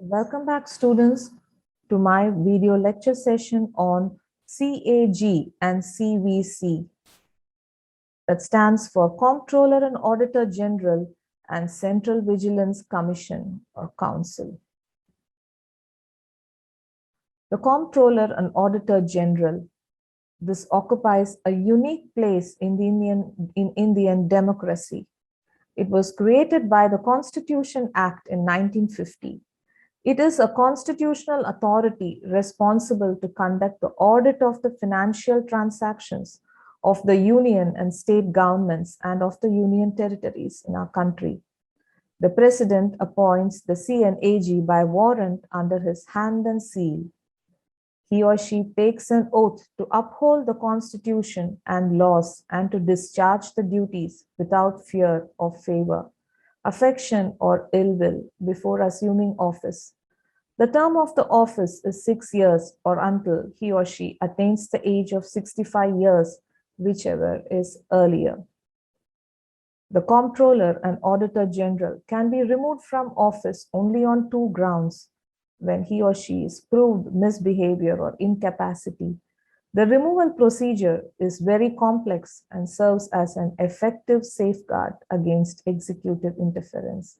Welcome back, students, to my video lecture session on CAG and CVC. That stands for Comptroller and Auditor General and Central Vigilance Commission or Council. The Comptroller and Auditor General, this occupies a unique place in Indian democracy. It was created by the Constitution Act in 1950. It is a constitutional authority responsible to conduct the audit of the financial transactions of the union and state governments and of the union territories in our country. The president appoints the CNAG by warrant under his hand and seal. He or she takes an oath to uphold the Constitution and laws and to discharge the duties without fear or favor, affection or ill will before assuming office. The term of the office is 6 years or until he or she attains the age of 65 years, whichever is earlier. The Comptroller and Auditor General can be removed from office only on 2 grounds: when he or she is proved misbehavior or incapacity. The removal procedure is very complex and serves as an effective safeguard against executive interference.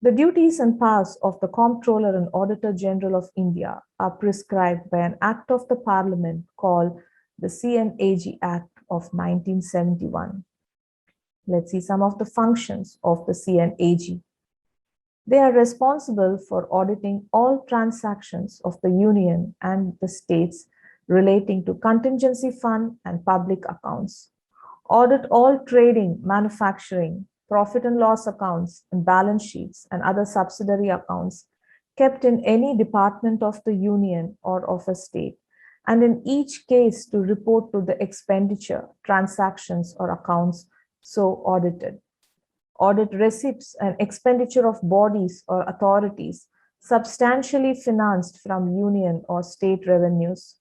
The duties and powers of the Comptroller and Auditor General of India are prescribed by an Act of the Parliament called the CNAG Act of 1971. Let's see some of the functions of the CNAG. They are responsible for auditing all transactions of the Union and the states relating to contingency fund and public accounts, audit all trading, manufacturing, profit and loss accounts and balance sheets and other subsidiary accounts kept in any department of the Union or of a state, and in each case to report to the expenditure, transactions or accounts so audited. Audit receipts and expenditure of bodies or authorities substantially financed from union or state revenues.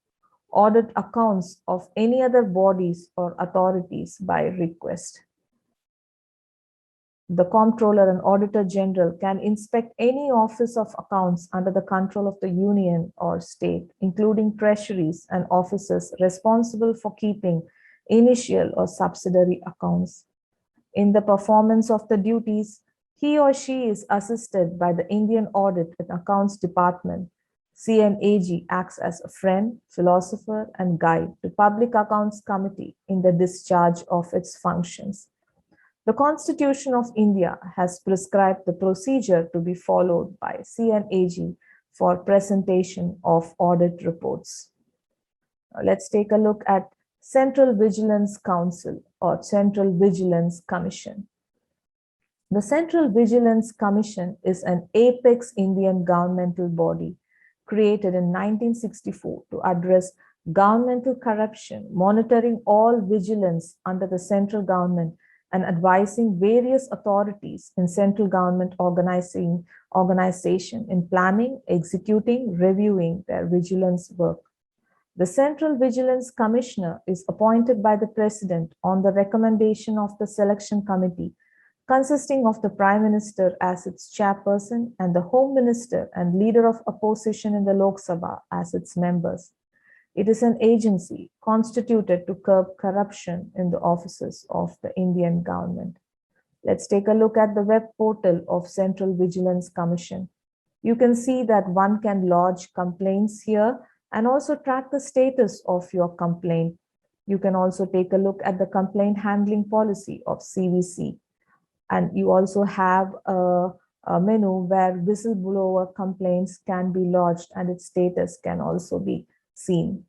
Audit accounts of any other bodies or authorities by request. The Comptroller and Auditor General can inspect any office of accounts under the control of the union or state, including treasuries and offices responsible for keeping initial or subsidiary accounts. In the performance of the duties, he or she is assisted by the Indian Audit and Accounts Department. CNAG acts as a friend, philosopher, and guide to Public Accounts Committee in the discharge of its functions. The Constitution of India has prescribed the procedure to be followed by CNAG for presentation of audit reports. Now, let's take a look at Central Vigilance Council or Central Vigilance Commission. The Central Vigilance Commission is an apex Indian governmental body created in 1964 to address governmental corruption, monitoring all vigilance under the central government, and advising various authorities in central government organization in planning, executing, reviewing their vigilance work. The Central Vigilance Commissioner is appointed by the President on the recommendation of the Selection Committee, consisting of the Prime Minister as its chairperson and the Home Minister and Leader of Opposition in the Lok Sabha as its members. It is an agency constituted to curb corruption in the offices of the Indian government. Let's take a look at the web portal of Central Vigilance Commission. You can see that one can lodge complaints here and also track the status of your complaint. You can also take a look at the complaint handling policy of CVC. And you also have a menu where whistleblower complaints can be lodged and its status can also be seen.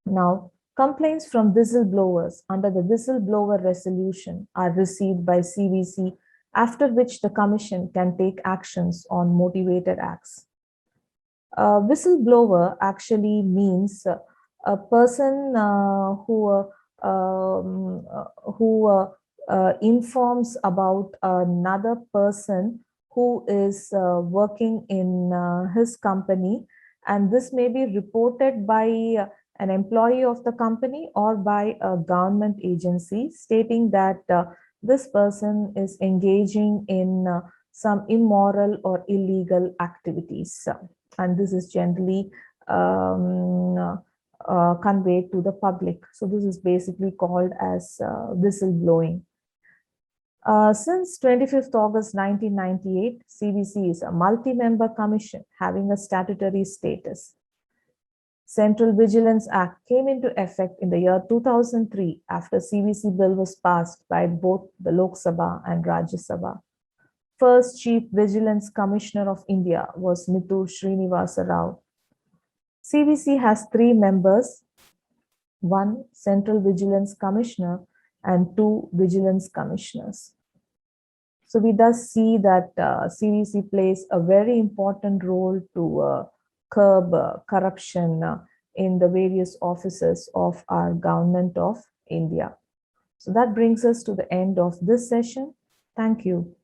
Now, complaints from whistleblowers under the whistleblower resolution are received by CVC, after which the Commission can take actions on motivated acts. Whistleblower actually means a person who informs about another person who is working in his company, and this may be reported by an employee of the company or by a government agency stating that this person is engaging in some immoral or illegal activities. And this is generally conveyed to the public. So this is basically called as whistleblowing. Since 25th August 1998, CVC is a multi-member commission having a statutory status. Central Vigilance Act came into effect in the year 2003 after CVC bill was passed by both the Lok Sabha and Rajya Sabha. First Chief Vigilance Commissioner of India was Nithur Srinivasa Rao. CVC has 3 members, 1 Central Vigilance Commissioner and 2 Vigilance Commissioners. So we thus see that CVC plays a very important role to curb corruption in the various offices of our government of India. So that brings us to the end of this session. Thank you.